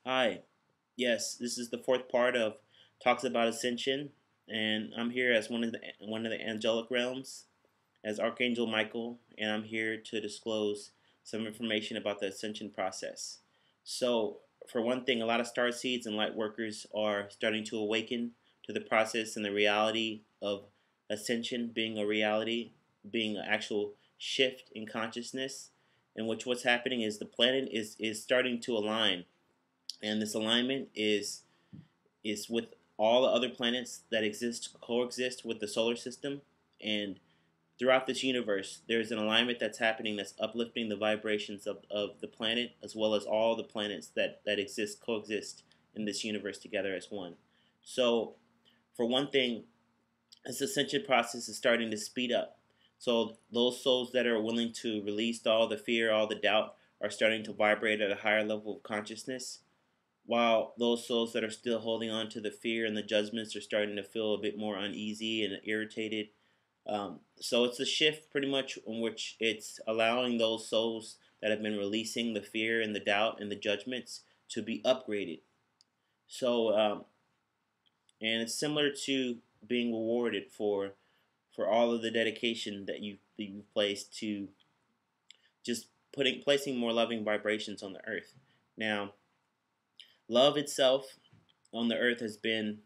Hi. Yes, this is the fourth part of talks about Ascension, and I'm here as one of the angelic realms as Archangel Michael, and I'm here to disclose some information about the Ascension process. So, for one thing, a lot of star seeds and light workers are starting to awaken to the process and the reality of Ascension being a reality, being an actual shift in consciousness, in which what's happening is the planet is starting to align, and this alignment is with all the other planets that coexist with the solar system. And throughout this universe there's an alignment that's happening that's uplifting the vibrations of the planet, as well as all the planets that coexist in this universe together as one. So for one thing, this ascension process is starting to speed up. So those souls that are willing to release all the fear, all the doubt, are starting to vibrate at a higher level of consciousness, while those souls that are still holding on to the fear and the judgments are starting to feel a bit more uneasy and irritated. So it's a shift pretty much in which it's allowing those souls that have been releasing the fear and the doubt and the judgments to be upgraded. So, and it's similar to being rewarded for all of the dedication that you've placed to just placing more loving vibrations on the earth. Now, love itself on the earth has been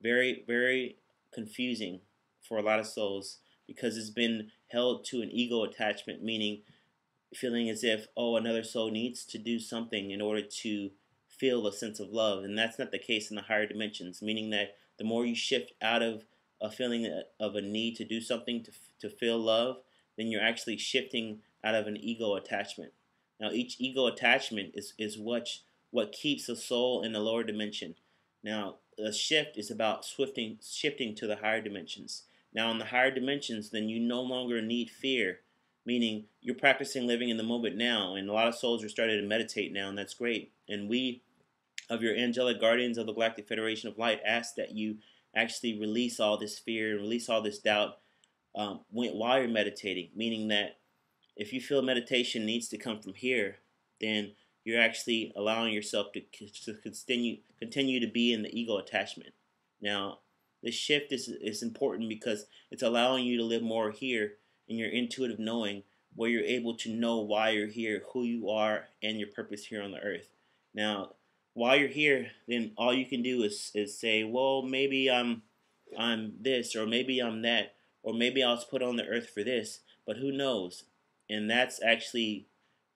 very, very confusing for a lot of souls because it's been held to an ego attachment, meaning feeling as if, oh, another soul needs to do something in order to feel a sense of love. And that's not the case in the higher dimensions, meaning that the more you shift out of a feeling of a need to do something to feel love, then you're actually shifting out of an ego attachment. Now, each ego attachment is what keeps a soul in the lower dimension. Now, the shift is about shifting to the higher dimensions. Now, in the higher dimensions, then you no longer need fear, meaning you're practicing living in the moment now, and a lot of souls are starting to meditate now, and that's great. And we, of your angelic guardians of the Galactic Federation of Light, ask that you actually release all this fear and release all this doubt while you're meditating, meaning that if you feel meditation needs to come from here, then you're actually allowing yourself to continue to be in the ego attachment. Now, this shift is important because it's allowing you to live more here in your intuitive knowing, where you're able to know why you're here, who you are, and your purpose here on the earth. Now, while you're here, then all you can do is say, well, maybe I'm this, or maybe I'm that, or maybe I was put on the earth for this, but who knows? And that's actually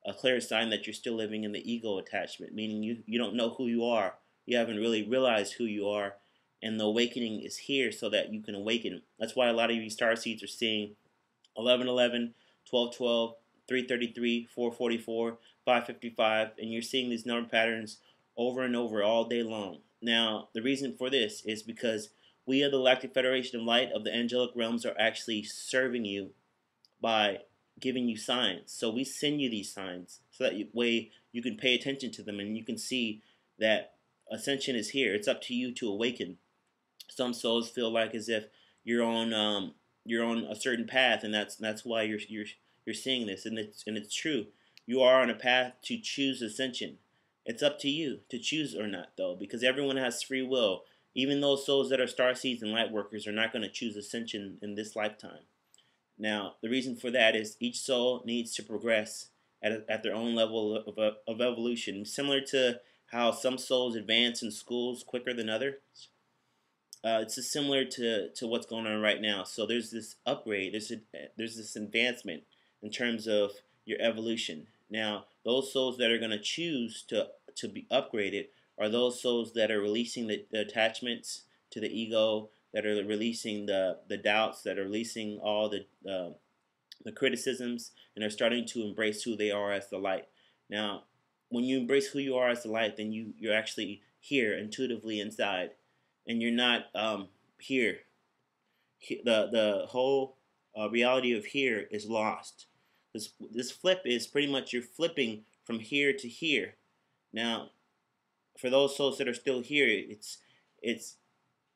a clear sign that you're still living in the ego attachment, meaning you don't know who you are. You haven't really realized who you are, and the awakening is here so that you can awaken. That's why a lot of you star seeds are seeing 1111, 1212, 333, 444, 555, and you're seeing these number patterns over and over all day long. Now, the reason for this is because we of the Galactic Federation of Light of the angelic realms are actually serving you by giving you signs. So we send you these signs so that you can pay attention to them and you can see that ascension is here. It's up to you to awaken. Some souls feel like as if you're on a certain path, and that's why you're seeing this, and it's true. You are on a path to choose ascension. It's up to you to choose or not, though, because everyone has free will. Even those souls that are star seeds and light workers are not going to choose ascension in this lifetime. Now, the reason for that is each soul needs to progress at their own level of evolution, similar to how some souls advance in schools quicker than others. It's just similar to what's going on right now. So there's this upgrade, there's this advancement in terms of your evolution. Now, those souls that are going to choose to be upgraded are those souls that are releasing the attachments to the ego, that are releasing the doubts, that are releasing all the criticisms, and are starting to embrace who they are as the light. Now, when you embrace who you are as the light, then you're actually here intuitively inside, and you're not here. The whole reality of here is lost. This flip is pretty much you're flipping from here to here. Now, for those souls that are still here, it's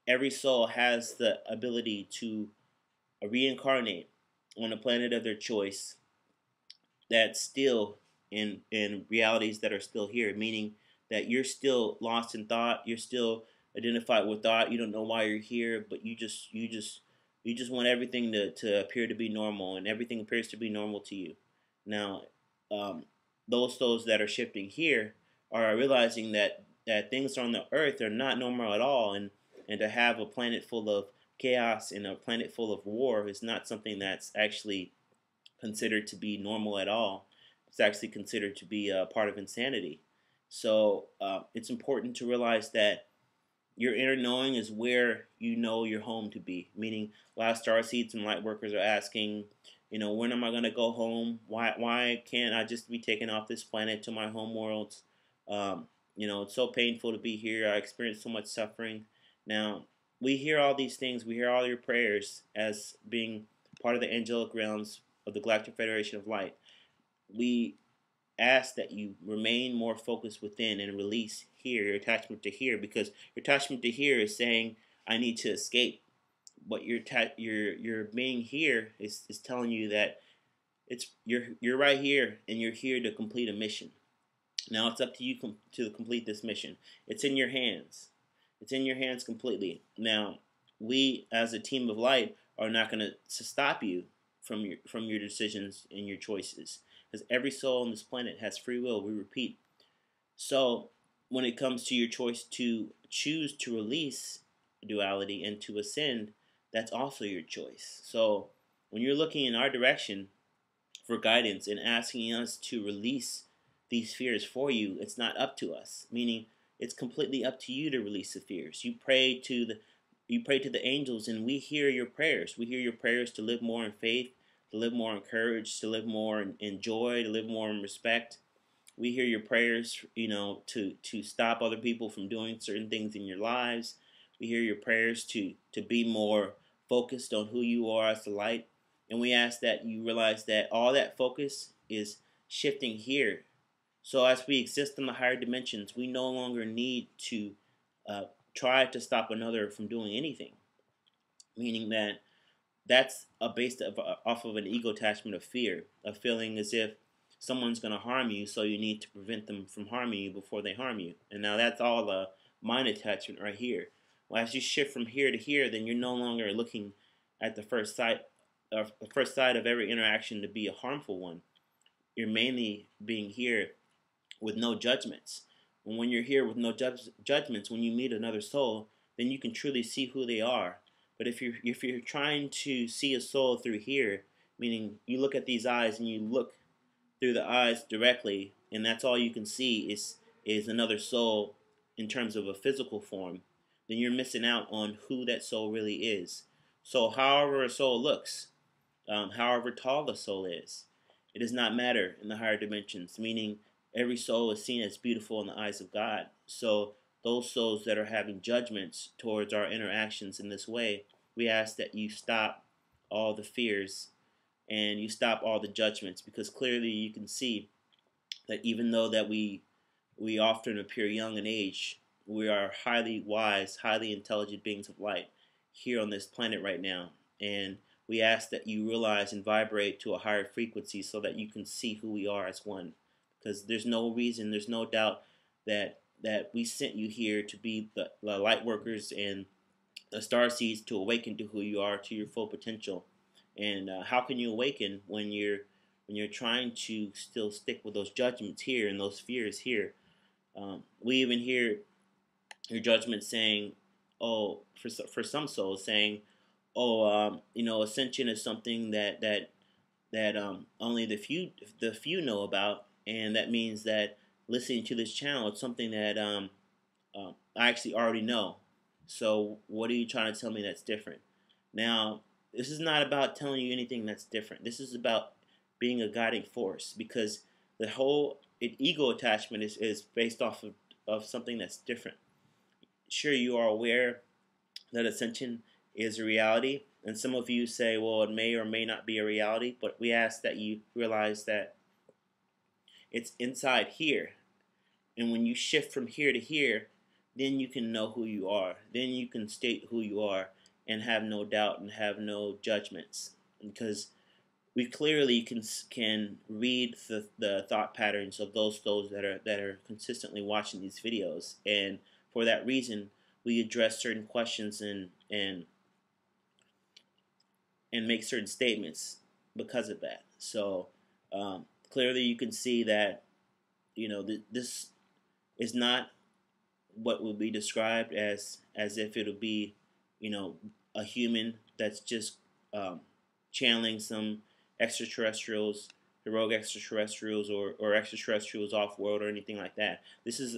every soul has the ability to reincarnate on a planet of their choice that's still in realities that are still here, meaning that you're still lost in thought. You're still identified with thought. You don't know why you're here, but you just want everything to appear to be normal, and everything appears to be normal to you. Now, um, those souls that are shifting here are realizing that things on the earth are not normal at all, and to have a planet full of chaos and a planet full of war is not something that's actually considered to be normal at all. It's actually considered to be a part of insanity. So it's important to realize that your inner knowing is where you know your home to be. Meaning, a lot of star seeds and light workers are asking, when am I going to go home? Why can't I just be taken off this planet to my home worlds? It's so painful to be here. I experienced so much suffering. Now, we hear all these things. We hear all your prayers as being part of the angelic realms of the Galactic Federation of Light. We ask that you remain more focused within and release here, your attachment to here, because your attachment to here is saying, I need to escape. But your being here is telling you that you're right here, and you're here to complete a mission. Now it's up to you to complete this mission. It's in your hands. It's in your hands completely. Now, we as a team of light are not going to stop you from your decisions and your choices, because every soul on this planet has free will. We repeat. So when it comes to your choice to choose to release duality and to ascend, that's also your choice. So when you're looking in our direction for guidance and asking us to release these fears for you, it's not up to us. Meaning, it's completely up to you to release the fears. You pray to the angels, and we hear your prayers. We hear your prayers to live more in faith, to live more in courage, to live more in joy, to live more in respect. We hear your prayers, to stop other people from doing certain things in your lives. We hear your prayers to be more focused on who you are as the light. And we ask that you realize that all that focus is shifting here. So as we exist in the higher dimensions, we no longer need to try to stop another from doing anything. Meaning that that's based off of an ego attachment of fear, of feeling as if someone's going to harm you, so you need to prevent them from harming you before they harm you. And now that's all a mind attachment right here. Well, as you shift from here to here, then you're no longer looking at the first sight of every interaction to be a harmful one. You're mainly being here with no judgments. And when you're here with no judgments, when you meet another soul, then you can truly see who they are. But if you're trying to see a soul through here, meaning you look at these eyes and you look through the eyes directly, and that's all you can see is another soul in terms of a physical form, then you're missing out on who that soul really is. So however a soul looks, however tall the soul is, it does not matter in the higher dimensions, meaning every soul is seen as beautiful in the eyes of God. So those souls that are having judgments towards our interactions in this way, we ask that you stop all the fears and you stop all the judgments, because clearly you can see that even though that we often appear young in age, we are highly wise, highly intelligent beings of light here on this planet right now. And we ask that you realize and vibrate to a higher frequency so that you can see who we are as one. Because there's no reason, there's no doubt that we sent you here to be the light workers and the star seeds to awaken to who you are, to your full potential. And how can you awaken when you're trying to still stick with those judgments here and those fears here? We even hear your judgment saying, oh, for some souls saying, oh, ascension is something that only the few know about, and that means that listening to this channel, it's something that I actually already know. So what are you trying to tell me that's different? Now, this is not about telling you anything that's different. This is about being a guiding force, because the whole ego attachment is based off of something that's different. Sure, you are aware that ascension is a reality, and some of you say, well, it may or may not be a reality, but we ask that you realize that it's inside here. And when you shift from here to here, then you can know who you are. Then you can state who you are and have no doubt and have no judgments. Because we clearly can read the thought patterns of those that are consistently watching these videos, and for that reason, we address certain questions and make certain statements because of that. So clearly, you can see that this is not what would be described as if it'll be a human that's just channeling some extraterrestrials, heroic extraterrestrials, or extraterrestrials off world or anything like that. This is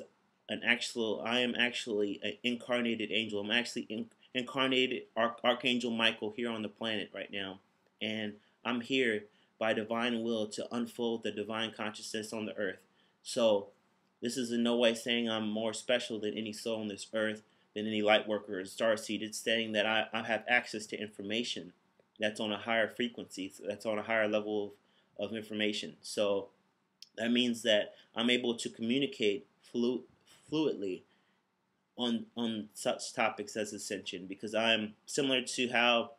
I am actually an incarnated angel. I'm actually incarnated Archangel Michael here on the planet right now, and I'm here by divine will to unfold the divine consciousness on the earth. So this is in no way saying I'm more special than any soul on this earth, than any light worker or starseed. It's saying that I have access to information that's on a higher frequency, that's on a higher level of information. So that means that I'm able to communicate fluidly on such topics as ascension, because I'm similar to how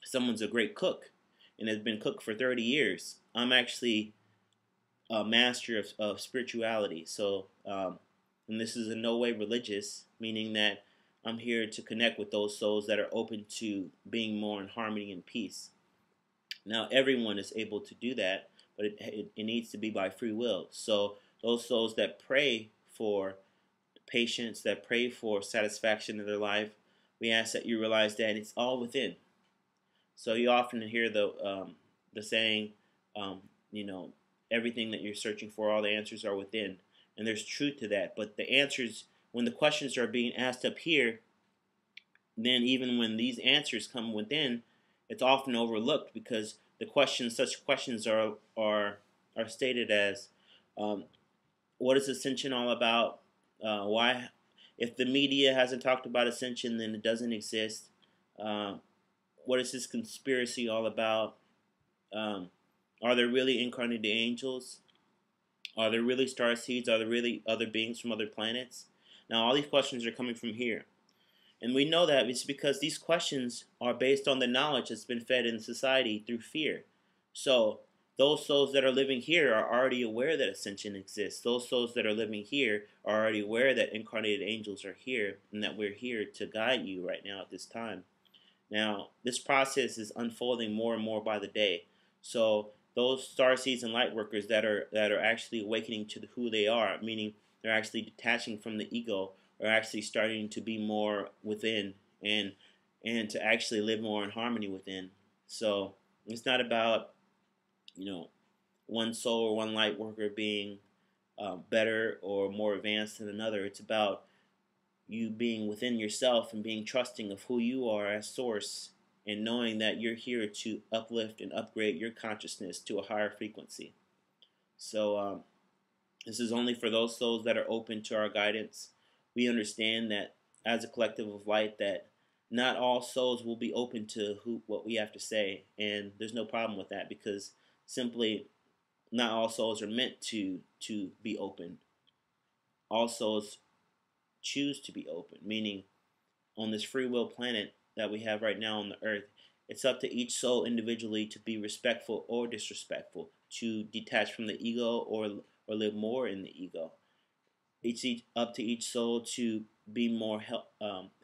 someone's a great cook and has been cooked for 30 years. I'm actually a master of spirituality. So, and this is in no way religious, meaning that I'm here to connect with those souls that are open to being more in harmony and peace. Now, everyone is able to do that, but it needs to be by free will. So those souls that pray for patience, that pray for satisfaction in their life, we ask that you realize that it's all within. So you often hear the saying, everything that you're searching for, all the answers are within. And there's truth to that. But the answers, when the questions are being asked up here, then even when these answers come within, it's often overlooked, because such questions are stated as, what is ascension all about? Why, if the media hasn't talked about ascension, then it doesn't exist. What is this conspiracy all about? Are there really incarnated angels? Are there really star seeds? Are there really other beings from other planets? Now, all these questions are coming from here. And we know that it's because these questions are based on the knowledge that's been fed in society through fear. So those souls that are living here are already aware that ascension exists. Those souls that are living here are already aware that incarnated angels are here and that we're here to guide you right now at this time. Now, this process is unfolding more and more by the day. So those starseeds and light workers that are actually awakening to who they are, meaning they're actually detaching from the ego, are actually starting to be more within and to actually live more in harmony within. So it's not about one soul or one light worker being better or more advanced than another. It's about you being within yourself and being trusting of who you are as source, and knowing that you're here to uplift and upgrade your consciousness to a higher frequency. So this is only for those souls that are open to our guidance. We understand that as a collective of light, that not all souls will be open to what we have to say, and there's no problem with that, because simply not all souls are meant to be open. All souls choose to be open, meaning on this free will planet that we have right now on the earth, it's up to each soul individually to be respectful or disrespectful, to detach from the ego or live more in the ego. It's up to each soul to be more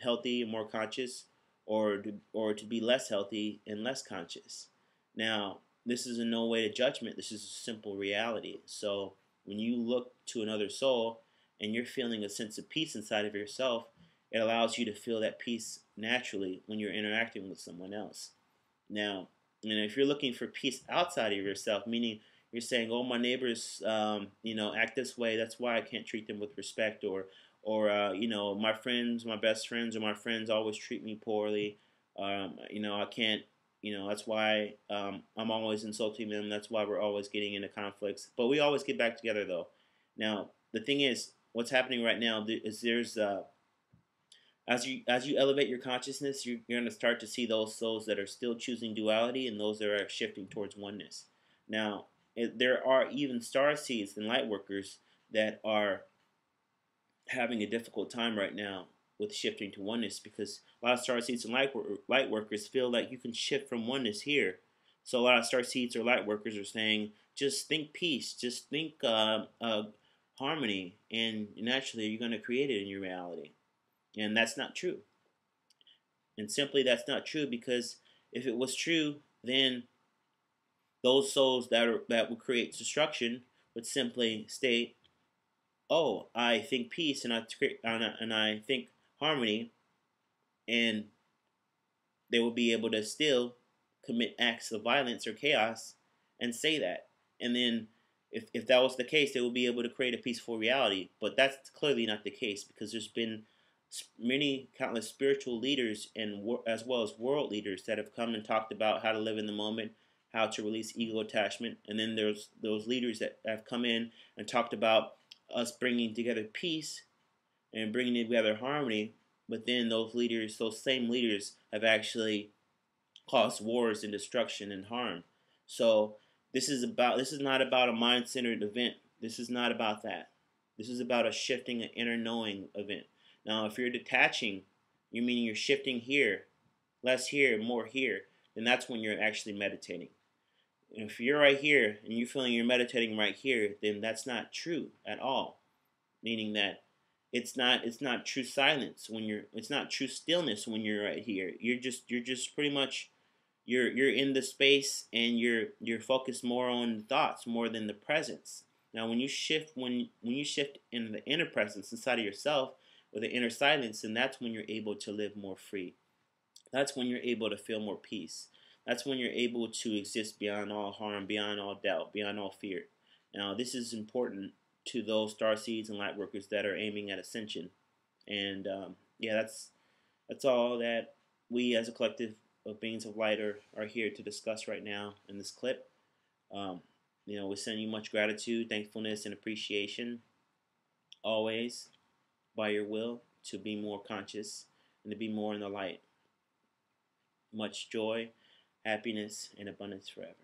healthy and more conscious, or to be less healthy and less conscious. Now, this is in no way a judgment. This is a simple reality. So when you look to another soul and you're feeling a sense of peace inside of yourself, it allows you to feel that peace naturally when you're interacting with someone else. Now, if you're looking for peace outside of yourself, meaning you're saying, "Oh, my neighbors, act this way. That's why I can't treat them with respect," or my friends, my best friends, or my friends always treat me poorly. I can't. That's why I'm always insulting them. That's why we're always getting into conflicts. But we always get back together, though. Now, the thing is, what's happening right now is there's as you elevate your consciousness, you're going to start to see those souls that are still choosing duality and those that are shifting towards oneness. Now, there are even star seeds and light workers that are having a difficult time right now with shifting to oneness, because a lot of star seeds and light workers feel like you can shift from oneness here, So a lot of star seeds or light workers are saying, just think peace, just think harmony, and naturally you're going to create it in your reality. And that's not true. And simply that's not true, because if it was true, then those souls that would create destruction would simply state, "Oh, I think peace and I think harmony," and they will be able to still commit acts of violence or chaos and say that. And then if that was the case, they will be able to create a peaceful reality. But that's clearly not the case, because there's been many countless spiritual leaders and as well as world leaders that have come and talked about how to live in the moment, how to release ego attachment. And then there's those leaders that have come in and talked about us bringing together peace and bringing together harmony. But then those leaders, those same leaders, have actually caused wars and destruction and harm. So this is not about a mind-centered event. This is not about that. This is about a shifting an inner knowing event. Now, if you're detaching, you meaning you're shifting here, less here, more here, then that's when you're actually meditating. If you're right here and you're feeling you're meditating right here, then that's not true at all. Meaning that it's not true silence when it's not true stillness when you're right here. You're just pretty much you're in the space, and you're focused more on thoughts more than the presence. Now when you shift in the inner presence inside of yourself, with the inner silence, and that's when you're able to live more free. That's when you're able to feel more peace. That's when you're able to exist beyond all harm, beyond all doubt, beyond all fear. Now this is important to those star seeds and light workers that are aiming at ascension. And yeah, that's all that we as a collective of beings of light are here to discuss right now in this clip. We send you much gratitude, thankfulness, and appreciation always, by your will, to be more conscious and to be more in the light. Much joy, happiness, and abundance forever.